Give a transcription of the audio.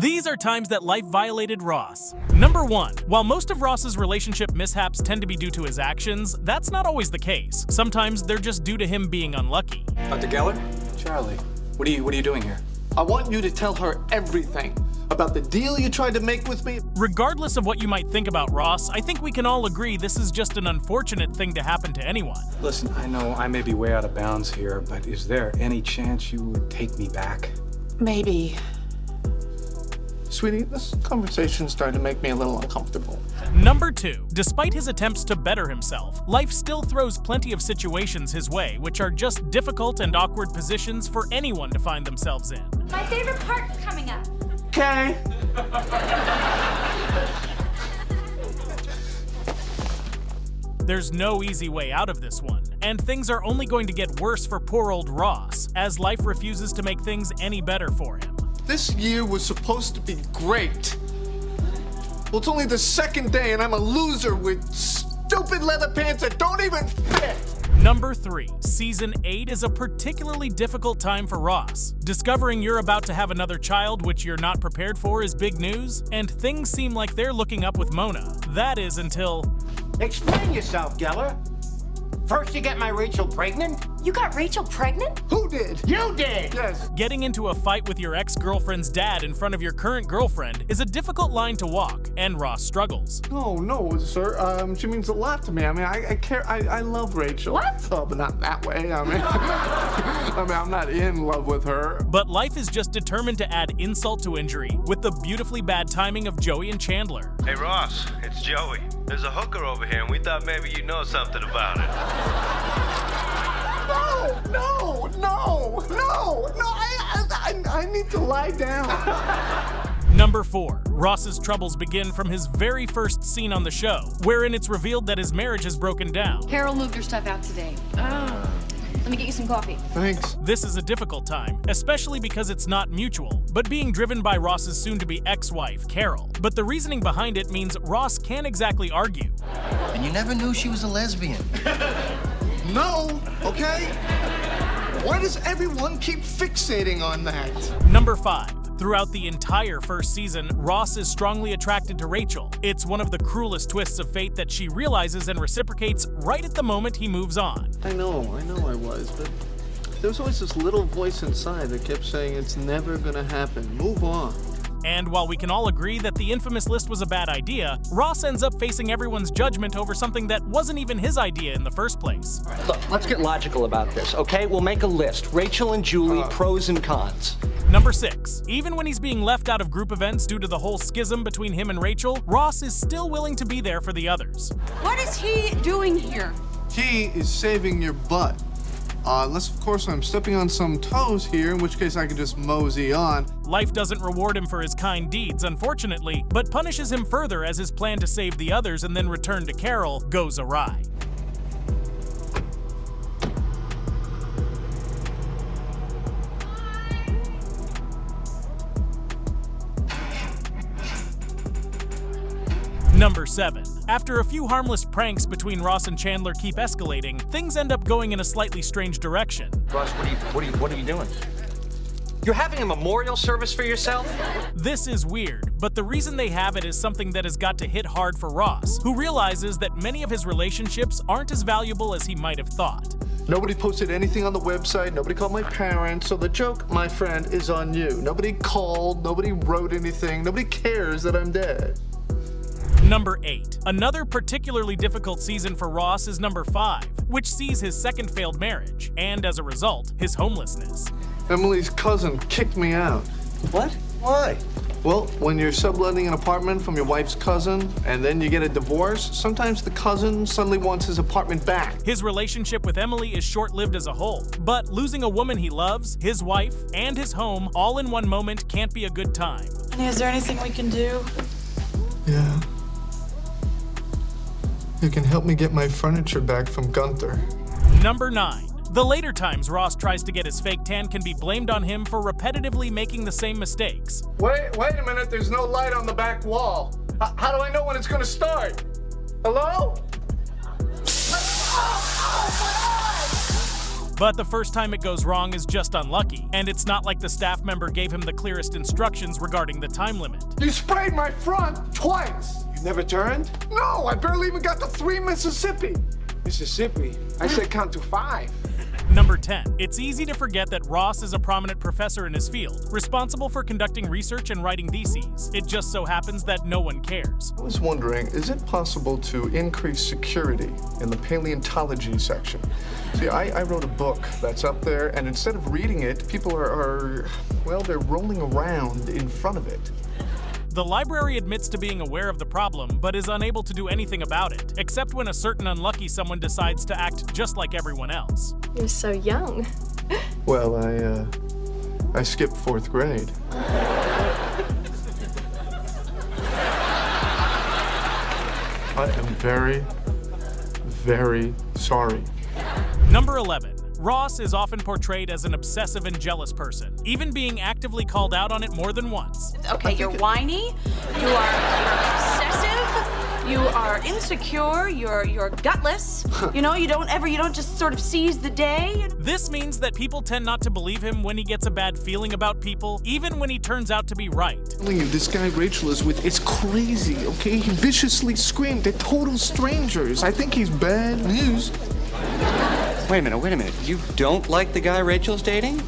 These are times that life violated Ross. Number 1. While most of Ross's relationship mishaps tend to be due to his actions, that's not always the case. Sometimes they're just due to him being unlucky. Dr. Geller? Charlie, what are you doing here? I want you to tell her everything about the deal you tried to make with me. Regardless of what you might think about Ross, I think we can all agree this is just an unfortunate thing to happen to anyone. Listen, I know I may be way out of bounds here, but is there any chance you would take me back? Maybe. Sweetie, this conversation's starting to make me a little uncomfortable. Number 2. Despite his attempts to better himself, life still throws plenty of situations his way, which are just difficult and awkward positions for anyone to find themselves in. My favorite part's coming up. Okay. There's no easy way out of this one, and things are only going to get worse for poor old Ross, as life refuses to make things any better for him. This year was supposed to be great. Well, it's only the second day and I'm a loser with stupid leather pants that don't even fit. Number 3. Season 8 is a particularly difficult time for Ross. Discovering you're about to have another child which you're not prepared for is big news, and things seem like they're looking up with Mona. That is until... Explain yourself, Geller. First you get my Rachel pregnant? You got Rachel pregnant? Who did? You did! Yes. Getting into a fight with your ex-girlfriend's dad in front of your current girlfriend is a difficult line to walk, and Ross struggles. No, sir. She means a lot to me. I mean, I care. I love Rachel. What? Oh, but not that way. I mean, I'm not in love with her. But life is just determined to add insult to injury with the beautifully bad timing of Joey and Chandler. Hey Ross, it's Joey. There's a hooker over here and we thought maybe you know something about it. No, I need to lie down. Number 4. Ross's troubles begin from his very first scene on the show, wherein it's revealed that his marriage has broken down. Carol moved her stuff out today. Let me get you some coffee. Thanks. This is a difficult time, especially because it's not mutual, but being driven by Ross's soon-to-be ex-wife, Carol. But the reasoning behind it means Ross can't exactly argue. And you never knew she was a lesbian. No, okay? Why does everyone keep fixating on that? Number 5. Throughout the entire first season, Ross is strongly attracted to Rachel. It's one of the cruelest twists of fate that she realizes and reciprocates right at the moment he moves on. I know I was, but there was always this little voice inside that kept saying it's never gonna happen. Move on. And while we can all agree that the infamous list was a bad idea, Ross ends up facing everyone's judgment over something that wasn't even his idea in the first place. Look, let's get logical about this, okay? We'll make a list. Rachel and Julie, pros and cons. Number 6. Even when he's being left out of group events due to the whole schism between him and Rachel, Ross is still willing to be there for the others. What is he doing here? He is saving your butt. Unless, of course, I'm stepping on some toes here, in which case I could just mosey on. Life doesn't reward him for his kind deeds, unfortunately, but punishes him further as his plan to save the others and then return to Carol goes awry. Number 7. After a few harmless pranks between Ross and Chandler keep escalating, things end up going in a slightly strange direction. Ross, what are you doing? You're having a memorial service for yourself? This is weird, but the reason they have it is something that has got to hit hard for Ross, who realizes that many of his relationships aren't as valuable as he might have thought. Nobody posted anything on the website, nobody called my parents, so the joke, my friend, is on you. Nobody called, nobody wrote anything, nobody cares that I'm dead. Number 8. Another particularly difficult season for Ross is number 5, which sees his second failed marriage, and as a result, his homelessness. Emily's cousin kicked me out. What? Why? Well, when you're subletting an apartment from your wife's cousin, and then you get a divorce, sometimes the cousin suddenly wants his apartment back. His relationship with Emily is short-lived as a whole, but losing a woman he loves, his wife, and his home all in one moment can't be a good time. Honey, is there anything we can do? Yeah. You can help me get my furniture back from Gunther. Number 9. The later times Ross tries to get his fake tan can be blamed on him for repetitively making the same mistakes. Wait a minute, there's no light on the back wall. How do I know when it's gonna start? Hello? But the first time it goes wrong is just unlucky, and it's not like the staff member gave him the clearest instructions regarding the time limit. You sprayed my front twice. You never turned? No, I barely even got to 3 Mississippi. Mississippi? I said count to 5. Number 10. It's easy to forget that Ross is a prominent professor in his field, responsible for conducting research and writing theses. It just so happens that no one cares. I was wondering, is it possible to increase security in the paleontology section? See, I wrote a book that's up there, and instead of reading it, people well, they're rolling around in front of it. The library admits to being aware of the problem, but is unable to do anything about it, except when a certain unlucky someone decides to act just like everyone else. You're so young. Well, I skipped 4th grade. I am very, very sorry. Number 11. Ross is often portrayed as an obsessive and jealous person, even being actively called out on it more than once. Okay, you're whiny, you're obsessive, you are insecure, you're gutless. You know, you don't just sort of seize the day. This means that people tend not to believe him when he gets a bad feeling about people, even when he turns out to be right. I'm telling you, this guy Rachel is with, it's crazy, okay? He viciously screamed. They're total strangers. I think he's bad news. Wait a minute. You don't like the guy Rachel's dating?